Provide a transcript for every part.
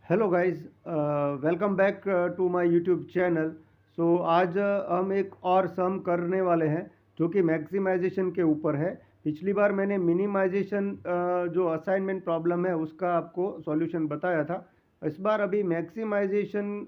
Hello guys, welcome back to my YouTube channel. So आज हम एक और सम करने वाले हैं जो कि मैक्सिमाइजेशन के ऊपर है। पिछली बार मैंने मिनिमाइजेशन जो असाइनमेंट प्रॉब्लम है उसका आपको सॉल्यूशन बताया था। इस बार अभी मैक्सिमाइजेशन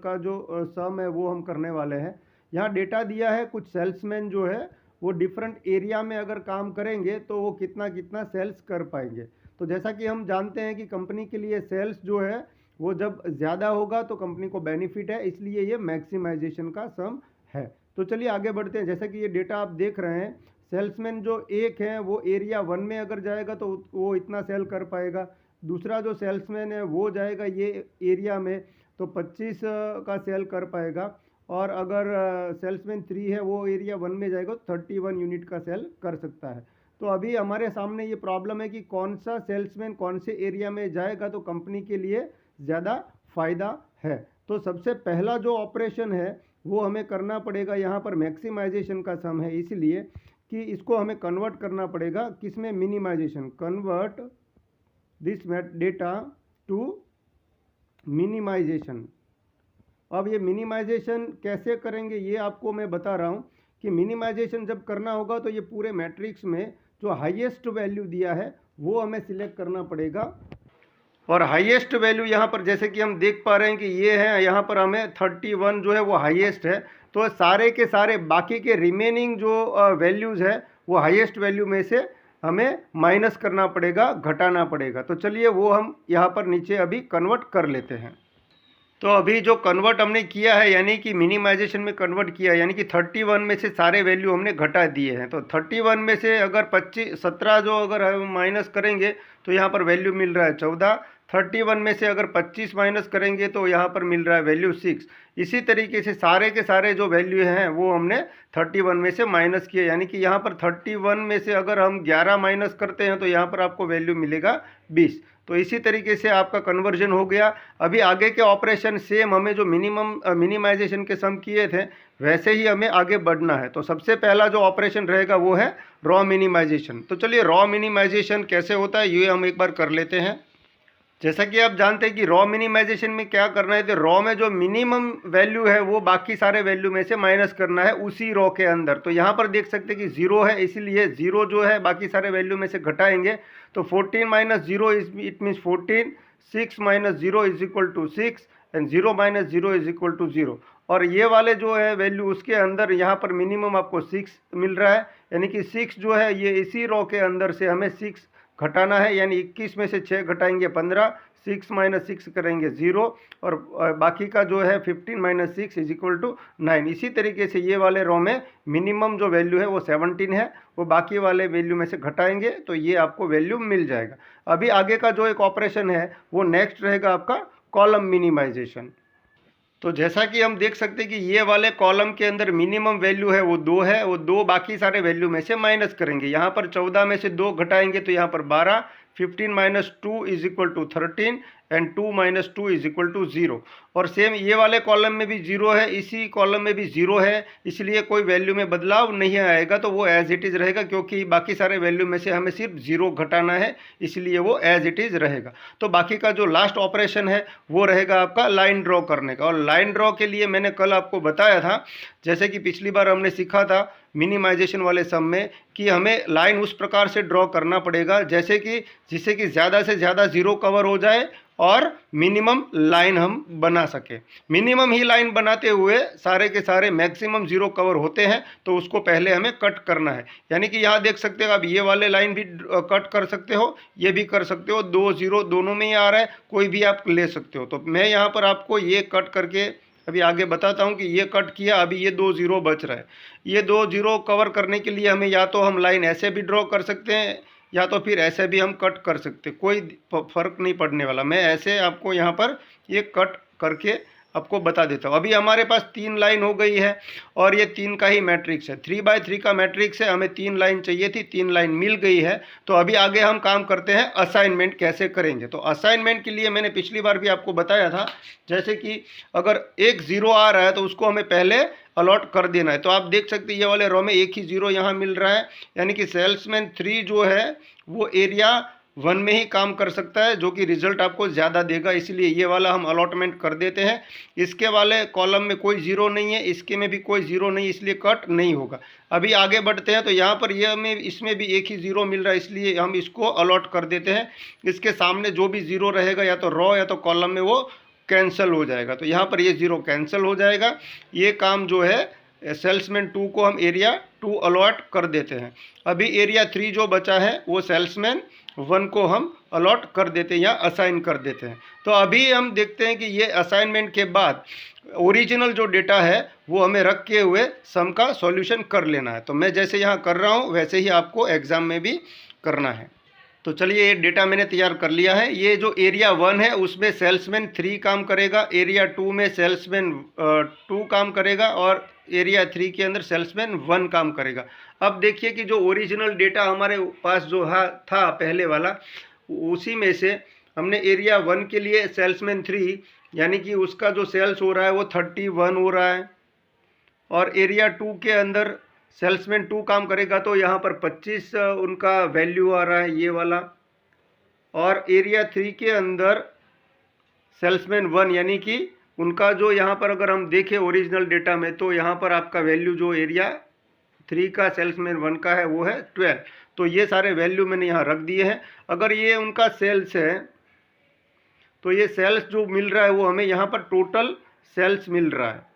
का जो सम है वो हम करने वाले हैं। यहाँ डेटा दिया है, कुछ सेल्समैन जो है वो डिफरेंट एरिया में अगर काम करेंगे तो वो कितना कितना सेल्स कर पाएंगे। तो जैसा कि हम जानते हैं कि कंपनी के लिए सेल्स जो है वो जब ज़्यादा होगा तो कंपनी को बेनिफिट है, इसलिए ये मैक्सिमाइजेशन का सम है। तो चलिए आगे बढ़ते हैं। जैसा कि ये डेटा आप देख रहे हैं, सेल्समैन जो एक है वो एरिया 1 में अगर जाएगा तो वो इतना सेल कर पाएगा। दूसरा जो सेल्समैन है वो जाएगा ये एरिया में तो 25 का सेल कर पाएगा। और अगर सेल्समैन 3 है वो एरिया 1 में जाएगा तो 31 यूनिट का सेल कर सकता है। तो अभी हमारे सामने ये प्रॉब्लम है कि कौन सा सेल्समैन कौन से एरिया में जाएगा तो कंपनी के लिए ज़्यादा फ़ायदा है। तो सबसे पहला जो ऑपरेशन है वो हमें करना पड़ेगा, यहाँ पर मैक्सिमाइजेशन का सम है इसलिए कि इसको हमें कन्वर्ट करना पड़ेगा किस में, minimization. Convert this data to minimization. अब ये मिनिमाइजेशन कैसे करेंगे ये आपको मैं बता रहा हूँ कि मिनिमाइजेशन जब करना होगा तो ये पूरे मैट्रिक्स में जो हाईएस्ट वैल्यू दिया है वो हमें सिलेक्ट करना पड़ेगा। और हाईएस्ट वैल्यू यहाँ पर जैसे कि हम देख पा रहे हैं कि ये है, यहाँ पर हमें 31 जो है वो हाईएस्ट है। तो सारे के सारे बाकी के रिमेनिंग जो वैल्यूज़ है वो हाईएस्ट वैल्यू में से हमें माइनस करना पड़ेगा, घटाना पड़ेगा। तो चलिए वो हम यहाँ पर नीचे अभी कन्वर्ट कर लेते हैं। तो अभी जो कन्वर्ट हमने किया है यानी कि मिनिमाइजेशन में कन्वर्ट किया है, यानी कि 31 में से सारे वैल्यू हमने घटा दिए हैं। तो 31 में से अगर 17 जो अगर हम माइनस करेंगे तो यहाँ पर वैल्यू मिल रहा है 14। 31 में से अगर 25 माइनस करेंगे तो यहाँ पर मिल रहा है वैल्यू 6। इसी तरीके से सारे के सारे जो वैल्यू हैं वो हमने 31 में से माइनस किए, यानी कि यहाँ पर 31 में से अगर हम 11 माइनस करते हैं तो यहाँ पर आपको वैल्यू मिलेगा 20। तो इसी तरीके से आपका कन्वर्जन हो गया। अभी आगे के ऑपरेशन सेम हमें जो मिनिमाइजेशन के सम किए थे वैसे ही हमें आगे बढ़ना है। तो सबसे पहला जो ऑपरेशन रहेगा वो है रॉ मिनिमाइजेशन। तो चलिए रॉ मिनिमाइजेशन कैसे होता है ये हम एक बार कर लेते हैं। जैसा कि आप जानते हैं कि रॉ मिनिमाइजेशन में क्या करना है, तो रॉ में जो मिनिमम वैल्यू है वो बाकी सारे वैल्यू में से माइनस करना है उसी रॉ के अंदर। तो यहाँ पर देख सकते हैं कि 0 है, इसीलिए 0 जो है बाकी सारे वैल्यू में से घटाएंगे तो 14 minus 0 it means 14, 6 minus 0 is equal to 6 and 0 minus 0 is equal to 0। और ये वाले जो है वैल्यू उसके अंदर यहाँ पर मिनिमम आपको 6 मिल रहा है, यानी कि 6 जो है ये इसी रॉ के अंदर से हमें 6 घटाना है, यानी 21 में से 6 घटाएंगे 15, 6 माइनस 6 करेंगे 0 और बाकी का जो है 15 माइनस 6 इज इक्वल टू 9। इसी तरीके से ये वाले रो में मिनिमम जो वैल्यू है वो 17 है, वो बाकी वाले वैल्यू में से घटाएंगे तो ये आपको वैल्यू मिल जाएगा। अभी आगे का जो एक ऑपरेशन है वो नेक्स्ट रहेगा आपका कॉलम मिनिमाइजेशन। तो जैसा कि हम देख सकते हैं कि ये वाले कॉलम के अंदर मिनिमम वैल्यू है वो 2 है, वो 2 बाकी सारे वैल्यू में से माइनस करेंगे। यहाँ पर 14 में से 2 घटाएंगे तो यहाँ पर 12, 15 minus 2 is equal to 13 and 2 minus 2 is equal to 0। और सेम ये वाले कॉलम में भी 0 है, इसी कॉलम में भी 0 है, इसलिए कोई वैल्यू में बदलाव नहीं आएगा, तो वो एज इट इज़ रहेगा क्योंकि बाकी सारे वैल्यू में से हमें सिर्फ 0 घटाना है, इसलिए वो एज इट इज़ रहेगा। तो बाकी का जो लास्ट ऑपरेशन है वो रहेगा आपका लाइन ड्रॉ करने का। और लाइन ड्रॉ के लिए मैंने कल आपको बताया था, जैसे कि पिछली बार हमने सीखा था मिनिमाइजेशन वाले सम में, कि हमें लाइन उस प्रकार से ड्रॉ करना पड़ेगा जैसे कि जिससे कि ज़्यादा से ज़्यादा 0 कवर हो जाए और मिनिमम लाइन हम बना सके। मिनिमम ही लाइन बनाते हुए सारे के सारे मैक्सिमम 0 कवर होते हैं तो उसको पहले हमें कट करना है। यानी कि यहाँ देख सकते हो आप, ये वाले लाइन भी कट कर सकते हो, ये भी कर सकते हो, 2 0 दोनों में ही आ रहा है, कोई भी आप ले सकते हो। तो मैं यहाँ पर आपको ये कट करके अभी आगे बताता हूँ कि ये कट किया, अभी ये 2 0 बच रहा है। ये 2 0 कवर करने के लिए हमें या तो हम लाइन ऐसे भी ड्रॉ कर सकते हैं या तो फिर ऐसे भी हम कट कर सकते, कोई फ़र्क नहीं पड़ने वाला। मैं ऐसे आपको यहाँ पर ये कट करके आपको बता देता हूँ। अभी हमारे पास 3 लाइन हो गई है और ये 3 का ही मैट्रिक्स है, 3x3 का मैट्रिक्स है, हमें 3 लाइन चाहिए थी, 3 लाइन मिल गई है। तो अभी आगे हम काम करते हैं असाइनमेंट कैसे करेंगे। तो असाइनमेंट के लिए मैंने पिछली बार भी आपको बताया था, जैसे कि अगर एक 0 आ रहा है तो उसको हमें पहले अलॉट कर देना है। तो आप देख सकते हैं ये वाले रो में एक ही 0 यहाँ मिल रहा है, यानी कि सेल्समैन 3 जो है वो एरिया 1 में ही काम कर सकता है, जो कि रिजल्ट आपको ज़्यादा देगा। इसलिए ये वाला हम अलॉटमेंट कर देते हैं। इसके वाले कॉलम में कोई ज़ीरो नहीं है, इसके में भी कोई ज़ीरो नहीं, इसलिए कट नहीं होगा। अभी आगे बढ़ते हैं तो यहाँ पर ये हमें इसमें भी एक ही ज़ीरो मिल रहा है, इसलिए हम इसको अलॉट कर देते हैं। इसके सामने जो भी ज़ीरो रहेगा या तो रो या तो कॉलम में, वो कैंसिल हो जाएगा। तो यहाँ पर ये ज़ीरो कैंसिल हो जाएगा। ये काम जो है सेल्समैन 2 को हम एरिया 2 अलॉट कर देते हैं। अभी एरिया 3 जो बचा है वो सेल्समैन 1 को हम अलॉट कर देते हैं या असाइन कर देते हैं। तो अभी हम देखते हैं कि ये असाइनमेंट के बाद ओरिजिनल जो डेटा है वो हमें रख के हुए सम का सॉल्यूशन कर लेना है। तो मैं जैसे यहाँ कर रहा हूँ वैसे ही आपको एग्ज़ाम में भी करना है। तो चलिए, ये डेटा मैंने तैयार कर लिया है। ये जो एरिया 1 है उसमें सेल्समैन 3 काम करेगा, एरिया 2 में सेल्समैन 2 काम करेगा और एरिया 3 के अंदर सेल्समैन 1 काम करेगा। अब देखिए कि जो ओरिजिनल डेटा हमारे पास जो था पहले वाला, उसी में से हमने एरिया 1 के लिए सेल्समैन 3 यानी कि उसका जो सेल्स हो रहा है वो 31 हो रहा है, और एरिया 2 के अंदर सेल्समैन 2 काम करेगा तो यहाँ पर 25 उनका वैल्यू आ रहा है, ये वाला। और एरिया 3 के अंदर सेल्समैन 1 यानी कि उनका जो यहाँ पर अगर हम देखें ओरिजिनल डेटा में, तो यहाँ पर आपका वैल्यू जो एरिया 3 का सेल्समैन 1 का है वो है 12। तो ये सारे वैल्यू मैंने यहाँ रख दिए हैं। अगर ये उनका सेल्स है तो ये सेल्स जो मिल रहा है वो हमें यहाँ पर टोटल सेल्स मिल रहा है।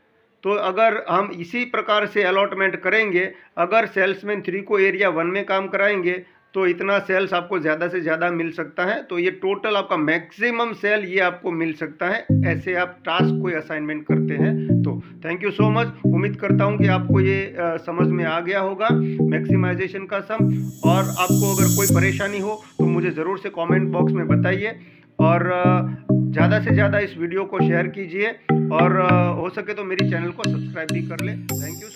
तो अगर हम इसी प्रकार से अलॉटमेंट करेंगे, अगर सेल्समैन 3 को एरिया 1 में काम कराएंगे तो इतना सेल्स आपको ज़्यादा से ज़्यादा मिल सकता है। तो ये टोटल आपका मैक्सिमम सेल ये आपको मिल सकता है, ऐसे आप टास्क कोई असाइनमेंट करते हैं। तो थैंक यू सो मच। उम्मीद करता हूँ कि आपको ये समझ में आ गया होगा मैक्सिमाइजेशन का सम। और आपको अगर कोई परेशानी हो तो मुझे ज़रूर से कमेंट बॉक्स में बताइए, और ज़्यादा से ज़्यादा इस वीडियो को शेयर कीजिए, और हो सके तो मेरी चैनल को सब्सक्राइब भी कर लें। Thank you.